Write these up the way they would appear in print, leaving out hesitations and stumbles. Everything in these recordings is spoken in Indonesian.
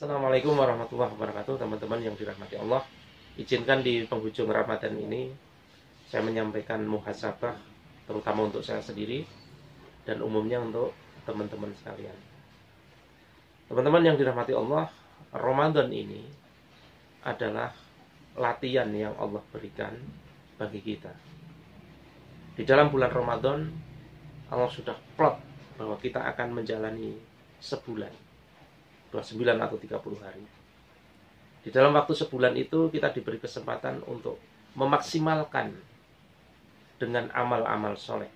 Assalamualaikum warahmatullahi wabarakatuh, teman-teman yang dirahmati Allah. Izinkan di penghujung Ramadan ini saya menyampaikan muhasabah, terutama untuk saya sendiri dan umumnya untuk teman-teman sekalian. Teman-teman yang dirahmati Allah, Ramadan ini adalah latihan yang Allah berikan bagi kita. Di dalam bulan Ramadan, Allah sudah plot bahwa kita akan menjalani sebulan, 29 atau 30 hari. Di dalam waktu sebulan itu kita diberi kesempatan untuk memaksimalkan dengan amal-amal soleh.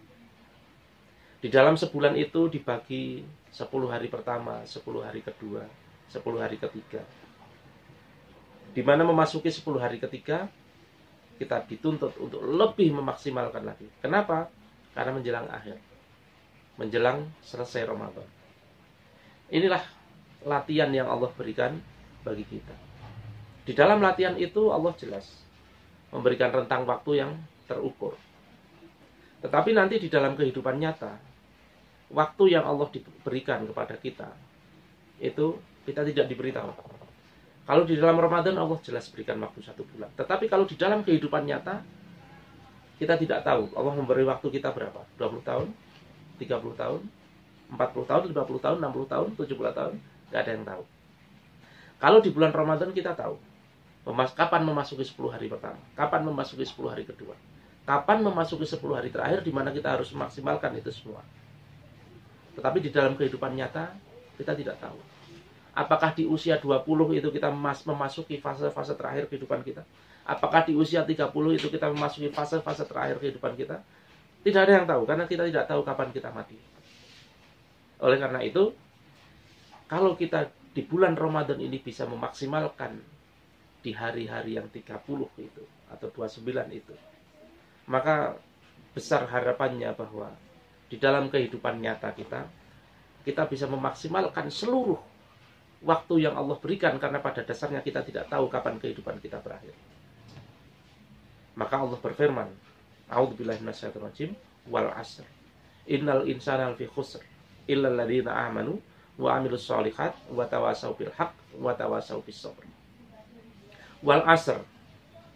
Di dalam sebulan itu dibagi 10 hari pertama, 10 hari kedua, 10 hari ketiga. Di mana memasuki 10 hari ketiga, kita dituntut untuk lebih memaksimalkan lagi. Kenapa? Karena menjelang akhir, menjelang selesai Ramadan. Inilah latihan yang Allah berikan bagi kita. Di dalam latihan itu Allah jelas memberikan rentang waktu yang terukur. Tetapi nanti di dalam kehidupan nyata, waktu yang Allah diberikan kepada kita itu kita tidak diberitahu. Kalau di dalam Ramadan Allah jelas berikan waktu 1 bulan. Tetapi kalau di dalam kehidupan nyata kita tidak tahu Allah memberi waktu kita berapa? 20 tahun, 30 tahun, 40 tahun, 50 tahun, 60 tahun, 70 tahun. Gak ada yang tahu. Kalau di bulan Ramadan kita tahu kapan memasuki 10 hari pertama, kapan memasuki 10 hari kedua, kapan memasuki 10 hari terakhir, di mana kita harus memaksimalkan itu semua. Tetapi di dalam kehidupan nyata kita tidak tahu. Apakah di usia 20 itu kita memasuki fase-fase terakhir kehidupan kita? Apakah di usia 30 itu kita memasuki fase-fase terakhir kehidupan kita? Tidak ada yang tahu, karena kita tidak tahu kapan kita mati. Oleh karena itu, kalau kita di bulan Ramadan ini bisa memaksimalkan di hari-hari yang 30 itu atau 29 itu, maka besar harapannya bahwa di dalam kehidupan nyata kita bisa memaksimalkan seluruh waktu yang Allah berikan, karena pada dasarnya kita tidak tahu kapan kehidupan kita berakhir. Maka Allah berfirman, A'udzubillahi minasyaitonir rajim, wal 'asr. Innal insana lafi khusr illal ladzina amanu wa amilus sholihat wa tawasau bil haq wa tawasau bis sabr. Wal 'asr,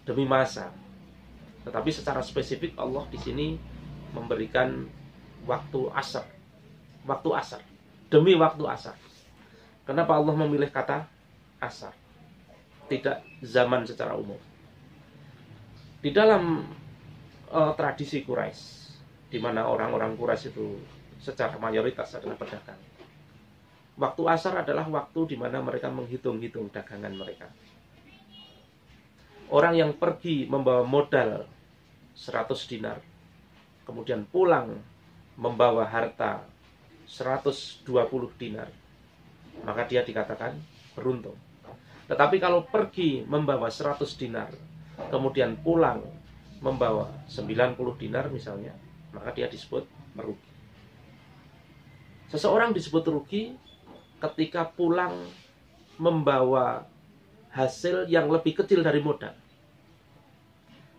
demi masa. Tetapi secara spesifik Allah di sini memberikan waktu asar. Waktu asar. Demi waktu asar. Kenapa Allah memilih kata asar? Tidak zaman secara umum. Di dalam tradisi Quraisy, di mana orang-orang Quraisy itu secara mayoritas adalah pedagang. Waktu asar adalah waktu di mana mereka menghitung-hitung dagangan mereka. Orang yang pergi membawa modal 100 dinar, kemudian pulang membawa harta 120 dinar, maka dia dikatakan beruntung. Tetapi kalau pergi membawa 100 dinar, kemudian pulang membawa 90 dinar misalnya, maka dia disebut merugi. Seseorang disebut rugi ketika pulang membawa hasil yang lebih kecil dari modal.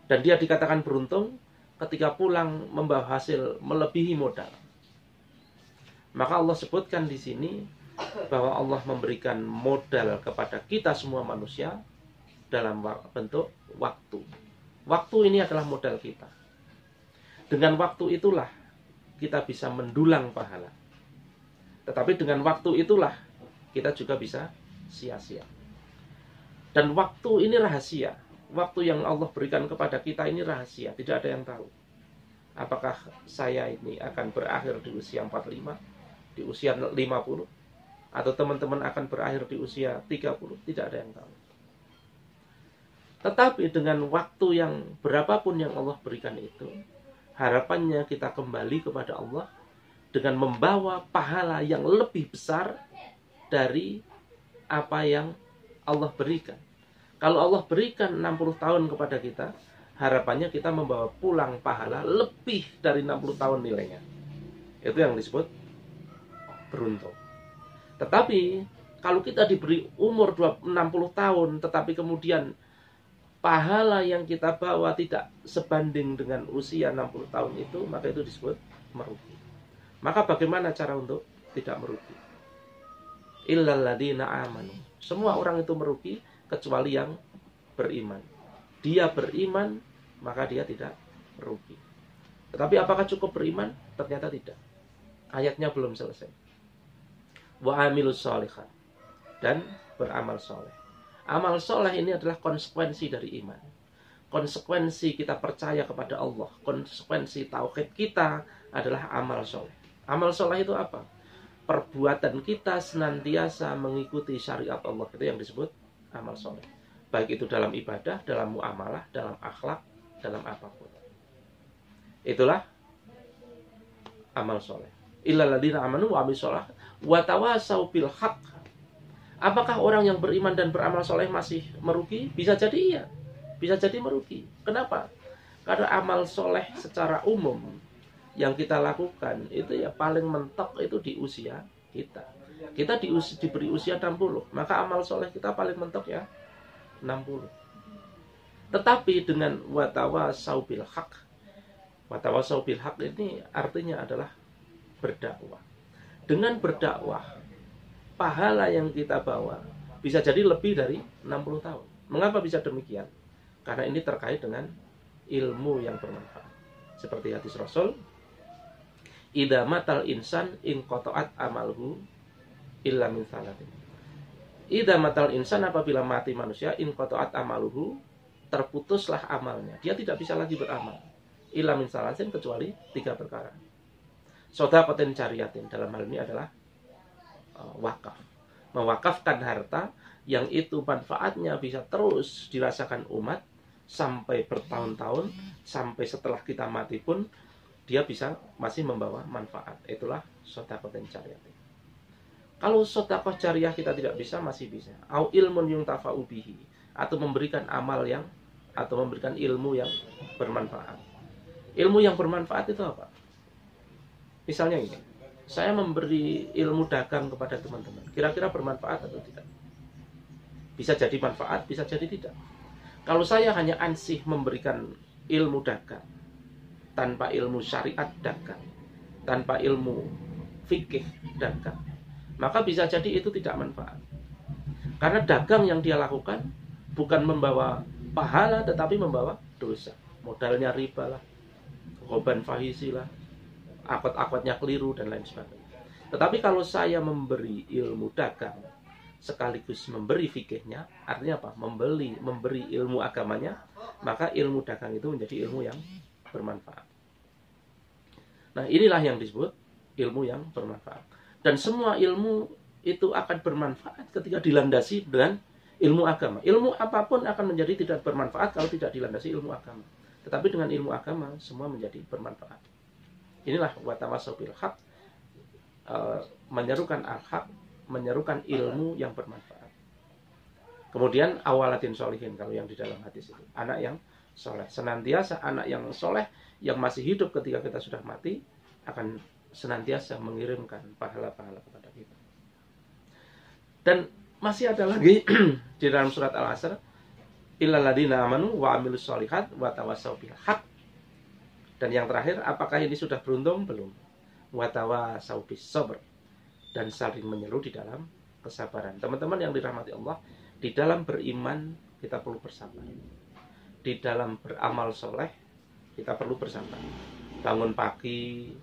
Dan dia dikatakan beruntung ketika pulang membawa hasil melebihi modal. Maka Allah sebutkan di sini bahwa Allah memberikan modal kepada kita semua manusia dalam bentuk waktu. Waktu ini adalah modal kita. Dengan waktu itulah kita bisa mendulang pahala. Tetapi dengan waktu itulah kita juga bisa sia-sia. Dan waktu ini rahasia. Waktu yang Allah berikan kepada kita ini rahasia. Tidak ada yang tahu. Apakah saya ini akan berakhir di usia 45, di usia 50, atau teman-teman akan berakhir di usia 30? Tidak ada yang tahu. Tetapi dengan waktu yang berapapun yang Allah berikan itu, harapannya kita kembali kepada Allah dengan membawa pahala yang lebih besar dari apa yang Allah berikan. Kalau Allah berikan 60 tahun kepada kita, harapannya kita membawa pulang pahala lebih dari 60 tahun nilainya. Itu yang disebut beruntung. Tetapi kalau kita diberi umur 60 tahun, tetapi kemudian pahala yang kita bawa tidak sebanding dengan usia 60 tahun itu, maka itu disebut merugi. Maka bagaimana cara untuk tidak merugi? illal ladzina amanu. Semua orang itu merugi kecuali yang beriman. Dia beriman, maka dia tidak merugi. Tetapi apakah cukup beriman? Ternyata tidak. Ayatnya belum selesai. Wa amilus sholihat, dan beramal soleh. Amal soleh ini adalah konsekuensi dari iman. Konsekuensi kita percaya kepada Allah, konsekuensi tauhid kita adalah amal soleh. Amal soleh itu apa? Perbuatan kita senantiasa mengikuti syariat Allah. Itu yang disebut amal soleh. Baik itu dalam ibadah, dalam muamalah, dalam akhlak, dalam apapun. Itulah amal soleh. Illal ladzina amanu wa amilus sholih wa tawasau bil haqq. Apakah orang yang beriman dan beramal soleh masih merugi? Bisa jadi iya, bisa jadi merugi. Kenapa? Karena amal soleh secara umum yang kita lakukan itu ya paling mentok itu di usia kita. Kita diberi usia 60, maka amal soleh kita paling mentok ya 60. Tetapi dengan watawasau bil haq, watawasau bil haq ini artinya adalah berdakwah. Dengan berdakwah, pahala yang kita bawa bisa jadi lebih dari 60 tahun. Mengapa bisa demikian? Karena ini terkait dengan ilmu yang bermanfaat. Seperti hadis Rasul, idza matal insan in qata'at amaluhu illa min salatin. Idza matal insan, apabila mati manusia, in qata'at amaluhu, terputuslah amalnya. Dia tidak bisa lagi beramal. Illa min salatin, kecuali 3 perkara. Shadaqatin jariyatin, dalam hal ini adalah wakaf. Mewakafkan harta yang itu manfaatnya bisa terus dirasakan umat sampai bertahun-tahun, sampai setelah kita mati pun dia bisa masih membawa manfaat. Itulah shadaqatin jariyatin. Kalau sedekah jariah kita tidak bisa, masih bisa. Au ilmun yuntafa'u bihi, atau memberikan amal yang, atau memberikan ilmu yang bermanfaat. Ilmu yang bermanfaat itu apa? Misalnya ini, saya memberi ilmu dagang kepada teman-teman. Kira-kira bermanfaat atau tidak? Bisa jadi manfaat, bisa jadi tidak. Kalau saya hanya ansih memberikan ilmu dagang, tanpa ilmu syariat dagang, tanpa ilmu fikih dagang, maka bisa jadi itu tidak manfaat. Karena dagang yang dia lakukan bukan membawa pahala, tetapi membawa dosa. Modalnya riba lah, ghoban fahisi lah, akad-akadnya keliru, dan lain sebagainya. Tetapi kalau saya memberi ilmu dagang sekaligus memberi fikihnya, artinya apa? Memberi ilmu agamanya, maka ilmu dagang itu menjadi ilmu yang bermanfaat. Nah, inilah yang disebut ilmu yang bermanfaat. Dan semua ilmu itu akan bermanfaat ketika dilandasi dengan ilmu agama. Ilmu apapun akan menjadi tidak bermanfaat kalau tidak dilandasi ilmu agama. Tetapi dengan ilmu agama semua menjadi bermanfaat. Inilah watawasau bil haq, menyerukan al-haq, menyerukan ilmu yang bermanfaat. Kemudian awalatin sholihin, kalau yang di dalam hadis itu, anak yang soleh. Senantiasa anak yang soleh yang masih hidup ketika kita sudah mati akan senantiasa mengirimkan pahala-pahala kepada kita. Dan masih ada lagi di dalam surat Al-Asr, illal ladzina amanu wa amilus sholihat wa tawassaw bil haq. Dan yang terakhir, apakah ini sudah beruntung? Belum. Wa tawassaw bis sabr, dan saling menyeru di dalam kesabaran. Teman-teman yang dirahmati Allah, di dalam beriman kita perlu bersabar. Di dalam beramal soleh kita perlu bersabar. Bangun pagi,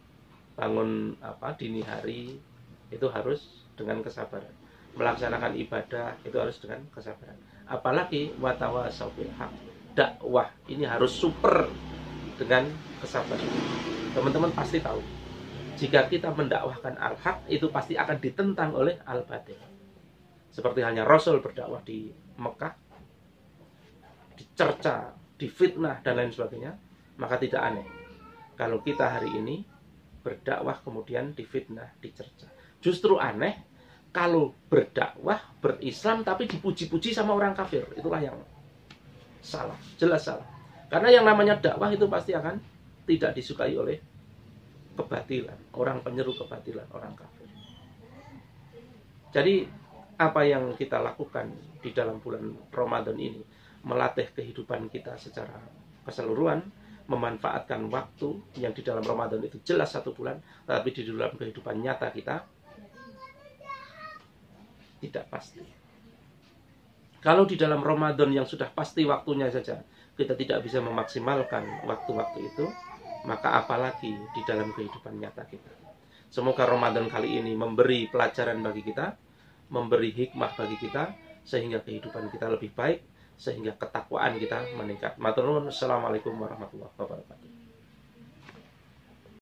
bangun dini hari, itu harus dengan kesabaran. Melaksanakan ibadah itu harus dengan kesabaran. Apalagi watawasau bil haq, dakwah ini harus super dengan kesabaran. Teman-teman pasti tahu, jika kita mendakwahkan al-haq, itu pasti akan ditentang oleh al-batil. Seperti halnya Rasul berdakwah di Mekah, dicerca, difitnah, dan lain sebagainya. Maka tidak aneh kalau kita hari ini berdakwah kemudian difitnah, dicerca. Justru aneh kalau berdakwah, berislam, tapi dipuji-puji sama orang kafir. Itulah yang salah, jelas salah. Karena yang namanya dakwah itu pasti akan tidak disukai oleh kebatilan, orang penyeru kebatilan, orang kafir. Jadi apa yang kita lakukan di dalam bulan Ramadan ini, melatih kehidupan kita secara keseluruhan, memanfaatkan waktu yang di dalam Ramadan itu jelas 1 bulan, tapi di dalam kehidupan nyata kita tidak pasti. Kalau di dalam Ramadan yang sudah pasti waktunya saja kita tidak bisa memaksimalkan waktu-waktu itu, maka apalagi di dalam kehidupan nyata kita. Semoga Ramadan kali ini memberi pelajaran bagi kita, memberi hikmah bagi kita, sehingga kehidupan kita lebih baik, sehingga ketakwaan kita meningkat. Matur nuwun. Assalamualaikum warahmatullahi wabarakatuh.